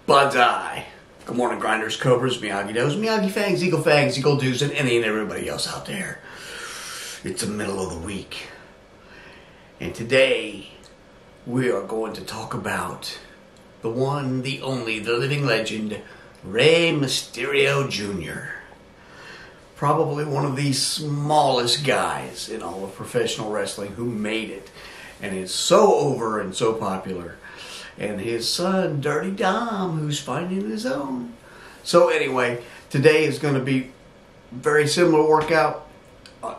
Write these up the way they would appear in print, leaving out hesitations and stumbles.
Banzai. Good morning, grinders, cobras, Miyagi-Dos, Miyagi-Fangs, Eagle-Fangs, Eagle-Doos, and any and everybody else out there. It's the middle of the week. And today, we are going to talk about the one, the only, the living legend, Rey Mysterio Jr. Probably one of the smallest guys in all of professional wrestling who made it. And is so over and so popular. And his son, Dirty Dom, who's finding his own. So anyway, today is going to be very similar workout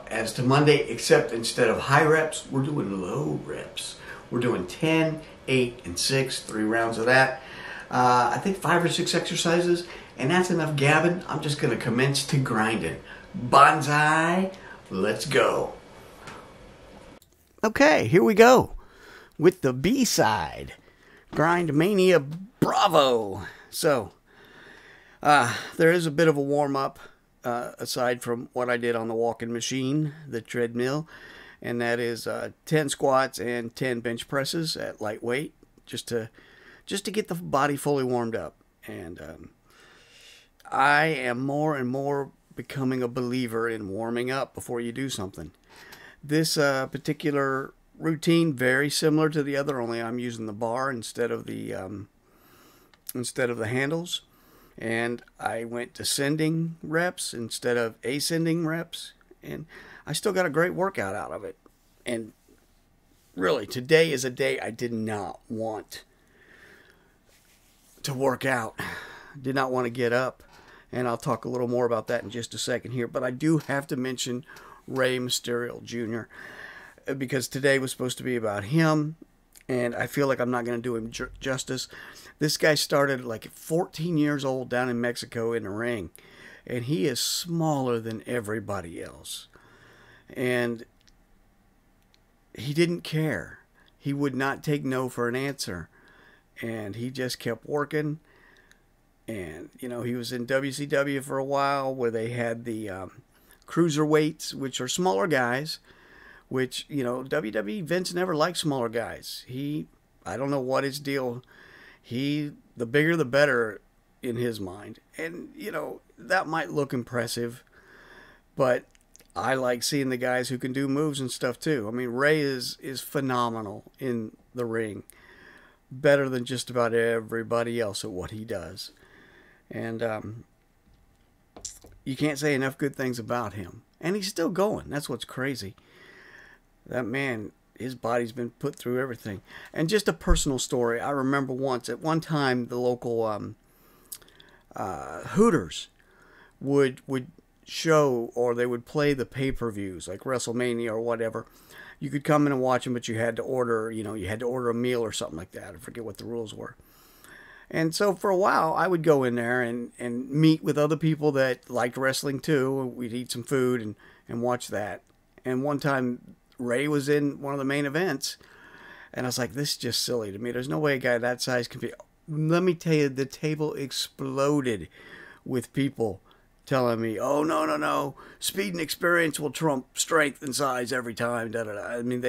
as to Monday, except instead of high reps, we're doing low reps. We're doing 10, 8, and 6, 3 rounds of that. I think 5 or 6 exercises, and that's enough gabbing. I'm just going to commence to grinding. Banzai, let's go. Okay, here we go with the B-side. Grind Mania Bravo. So, there is a bit of a warm-up aside from what I did on the walking machine, the treadmill, and that is 10 squats and 10 bench presses at lightweight, just to get the body fully warmed up. And I am more and more becoming a believer in warming up before you do something. This particular routine very similar to the other, only I'm using the bar instead of the handles, and I went descending reps instead of ascending reps, and I still got a great workout out of it. And really, today is a day I did not want to work out, did not want to get up, and I'll talk a little more about that in just a second here. But I do have to mention Rey Mysterio Jr. because today was supposed to be about him, and I feel like I'm not going to do him justice. This guy started like 14 years old down in Mexico in the ring, and he is smaller than everybody else. And he didn't care. He would not take no for an answer, and he just kept working. And, you know, he was in WCW for a while where they had the cruiserweights, which are smaller guys, which, you know, WWE, Vince never liked smaller guys. I don't know what his deal, the bigger the better in his mind. And, you know, that might look impressive, but I like seeing the guys who can do moves and stuff too. I mean, Rey is phenomenal in the ring. Better than just about everybody else at what he does. And you can't say enough good things about him. And he's still going. That's what's crazy. That man, his body's been put through everything. And just a personal story. I remember at one time, the local Hooters would show, or they would play the pay-per-views, like WrestleMania or whatever. You could come in and watch them, but you had to order, a meal or something like that. I forget what the rules were. And so for a while, I would go in there and meet with other people that liked wrestling too. We'd eat some food and watch that. And one time, Rey was in one of the main events, and I was like, this is just silly to me. There's no way a guy that size can be... Let me tell you, the table exploded with people telling me, oh, no, speed and experience will trump strength and size every time, da-da-da. I mean,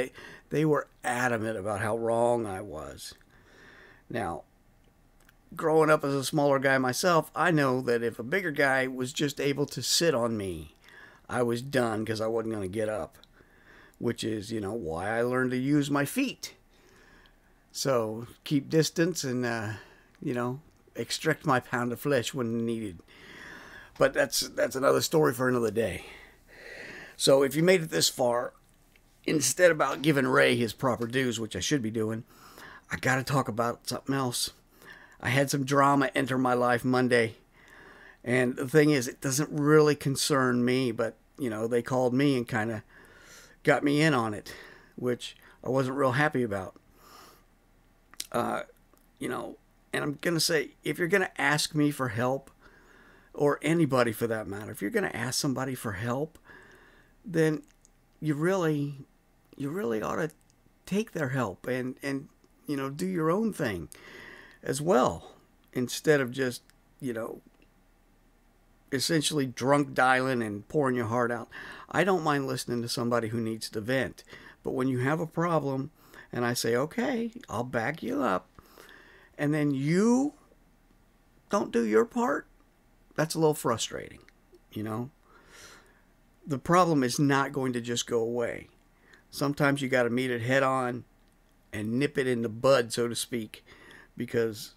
they were adamant about how wrong I was. Now, growing up as a smaller guy myself, I know that if a bigger guy was just able to sit on me, I was done because I wasn't going to get up, which is, why I learned to use my feet. So keep distance and, extract my pound of flesh when needed. But that's another story for another day. So if you made it this far, instead about giving Rey his proper dues, which I should be doing, I got to talk about something else. I had some drama enter my life Monday. And the thing is, it doesn't really concern me, but, they called me and kind of got me in on it, which I wasn't real happy about. And I'm going to say, if you're going to ask me for help, or anybody for that matter, if you're going to ask somebody for help, then you really ought to take their help and do your own thing as well, instead of just, essentially drunk dialing and pouring your heart out. I don't mind listening to somebody who needs to vent, but when you have a problem and I say, okay, I'll back you up, and then you don't do your part, that's a little frustrating, you know. The problem is not going to just go away. Sometimes you got to meet it head on and nip it in the bud, so to speak, because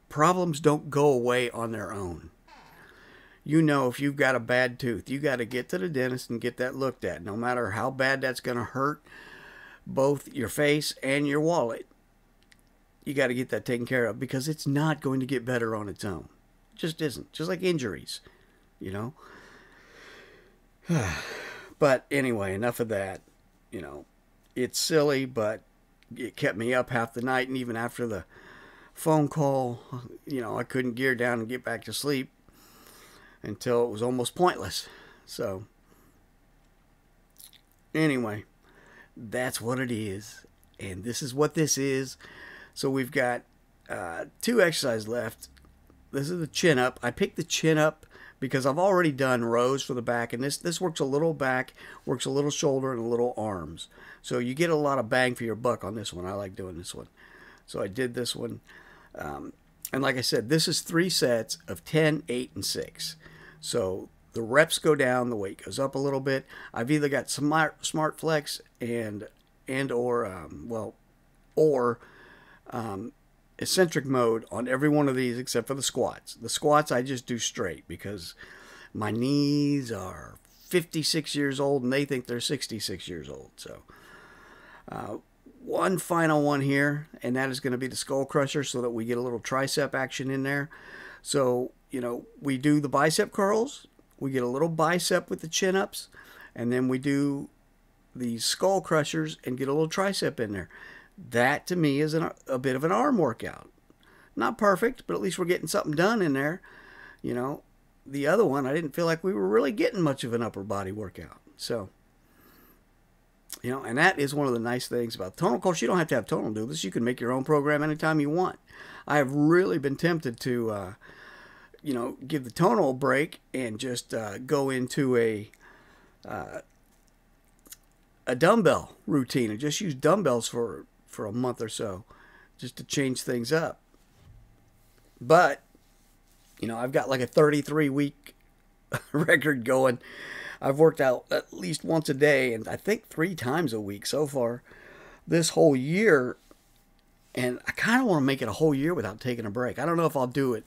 problems don't go away on their own. You know, if you've got a bad tooth, you got to get to the dentist and get that looked at, no matter how bad that's going to hurt both your face and your wallet. You got to get that taken care of, because it's not going to get better on its own. It just isn't. Just like injuries, you know. But anyway, enough of that. You know, it's silly, but it kept me up half the night, and even after the phone call, you know, I couldn't gear down and get back to sleep until it was almost pointless. So anyway, that's what it is, and this is what this is. So we've got 2 exercises left. This is the chin up. I picked the chin up because I've already done rows for the back, and this works a little back, works a little shoulder, and a little arms. So you get a lot of bang for your buck on this one. I like doing this one. So I did this one. And like I said, this is 3 sets of 10, 8, and 6. So the reps go down, the weight goes up a little bit. I've either got Smart Flex or eccentric mode on every one of these except for the squats. The squats I just do straight because my knees are 56 years old and they think they're 66 years old. So one final one here, and that is going to be the skull crusher, so that we get a little tricep action in there. So, you know, we do the bicep curls, we get a little bicep with the chin ups, and then we do the skull crushers and get a little tricep in there. That to me is a bit of an arm workout. Not perfect, but at least we're getting something done in there. You know, the other one, I didn't feel like we were really getting much of an upper body workout. So, you know, and that is one of the nice things about tonal. Of course, you don't have to have tonal do this. You can make your own program anytime you want. I have really been tempted to, you know, give the tonal a break and just go into a dumbbell routine and just use dumbbells for a month or so, just to change things up. But, you know, I've got like a 33-week record going. I've worked out at least once a day, and I think 3 times a week so far this whole year. And I kind of want to make it a whole year without taking a break. I don't know if I'll do it,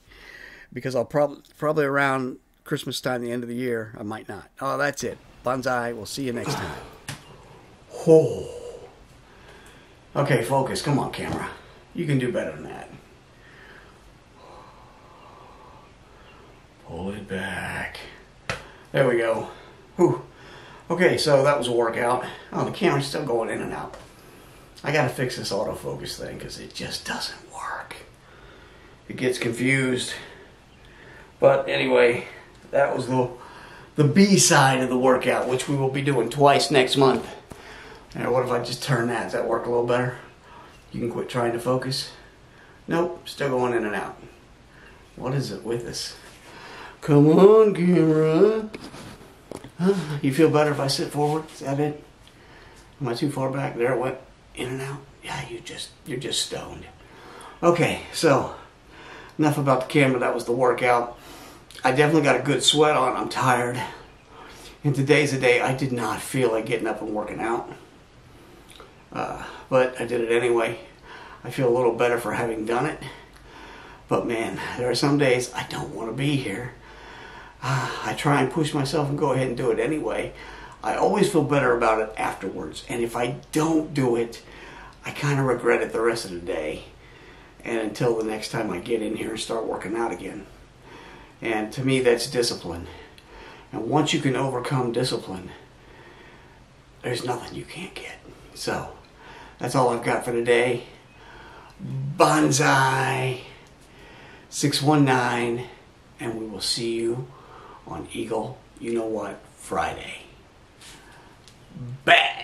because I'll probably around Christmas time, the end of the year, I might not. Oh, that's it. Banzai. We'll see you next time. Oh. Okay, focus. Come on, camera. You can do better than that. Pull it back. There we go. Whew. Okay, so that was a workout. Oh, the camera's still going in and out. I gotta fix this autofocus thing because it just doesn't work. It gets confused. But anyway, that was the B side of the workout, which we will be doing twice next month. Now, what if I just turn that? Does that work a little better? You can quit trying to focus. Nope, still going in and out. What is it with us? Come on, camera. Huh? You feel better if I sit forward? Is that it? Am I too far back? There it went in and out. Yeah, you're just stoned. Okay, so enough about the camera. That was the workout. I definitely got a good sweat on. I'm tired. And today's the day I did not feel like getting up and working out. But I did it anyway. I feel a little better for having done it. But man, there are some days I don't want to be here. I try and push myself and go ahead and do it anyway. I always feel better about it afterwards. And if I don't do it, I kind of regret it the rest of the day. And until the next time I get in here and start working out again. And to me, that's discipline. And once you can overcome discipline, there's nothing you can't get. So, that's all I've got for today. Banzai 619, and we will see you on Eagle, you know what, Friday. Bad.